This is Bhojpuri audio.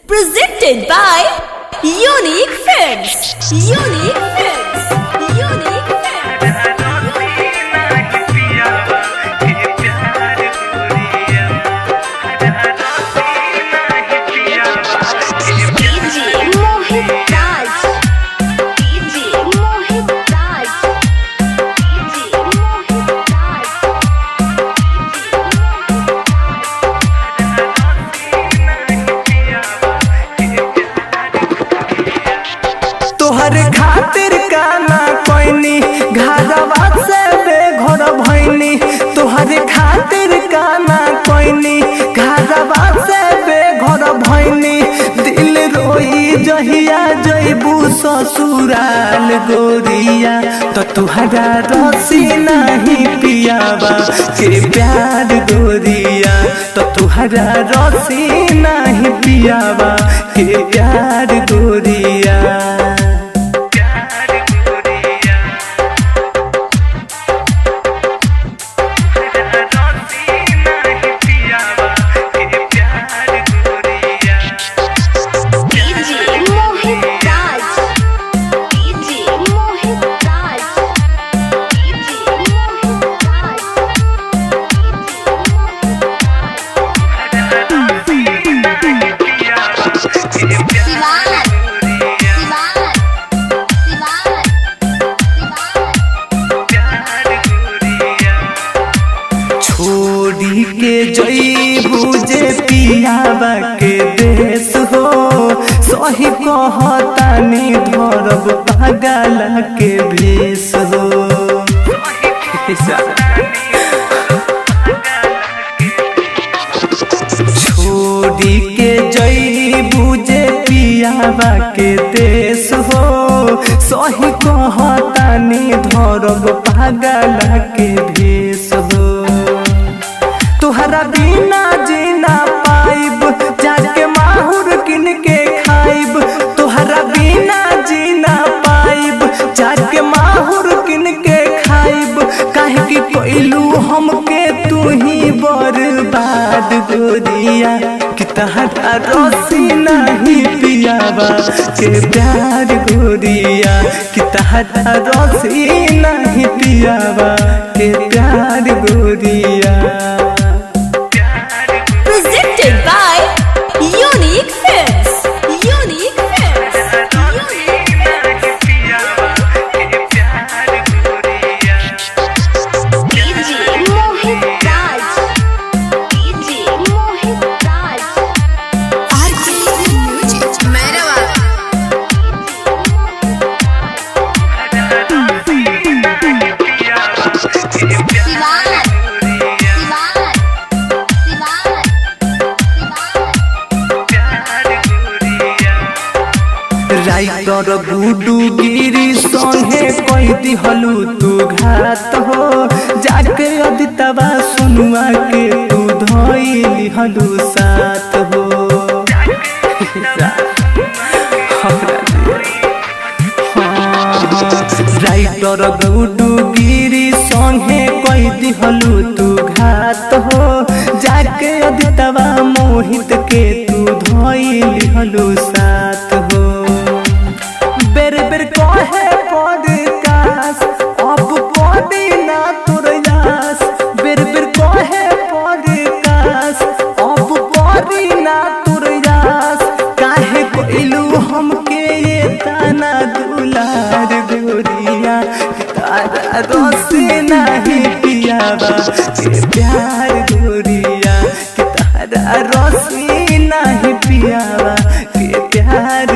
Presented by Unique Films. Unique Films. Unique Films. DJ Mohit Raj. DJ Mohit Raj. DJ Mohit Raj. तोहर खातिर काना कोइनी घरवा से बेघर भइनी। तोहर खातिर काना कोइनी घरवा से बेघर भइनी। दिल रोई जहिया जइबू ससुराल गोरिया तो तुहरा रसी नहीं पियावा के प्यार गोरिया तो तुहरा रसी नहीं पियावा के प्यार गोरिया। छोड़ी के जइबू जे पियावा के देश हो सही कहतानी धरब पागल के भेष हो। छोड़ी के जइबू जे पियावा के देश हो सही कहतानी धरब पागल के भेष हो। तुहरा बिना जीना पाइब जाके माहुर किन के खाइब। तुहरा बिना जीना पाइब जाके माहुर किन के खाइब। काहे कि कोइलू हमके तू ही बर्बाद गोरिया कि तहरा रसी नहीं पियावा के प्यार गोरिया कि तहरा रसी नहीं पियावा के प्यार गोरिया। Presented by Unique Films. Unique Films. Unique Films. DJ Mohit Raj. DJ Mohit Raj. RKC Music. Merhaba. Writer Guddu Giri संगे कोई दिहलू तू घात हो जाके अदितवा सुनुआ के तू धइली हलू साथ हो। राइटर गुडू गिरी संगे कोई दिहलू तू घात हो जाके अदितवा मोहित के तू धइली हलू साथ हो। बेर बेर कहे पॉडकास्ट अब पॉडी ना तोर यास। बेर बेर कहे पॉडकास्ट अब पॉडी ना तोर यास। काहे कोइलू हमके ये ताना दुलार गोरिया तारा रसी नहीं पियावा के प्यार गोरिया कि तारा रसी नहीं पियावा के प्यार।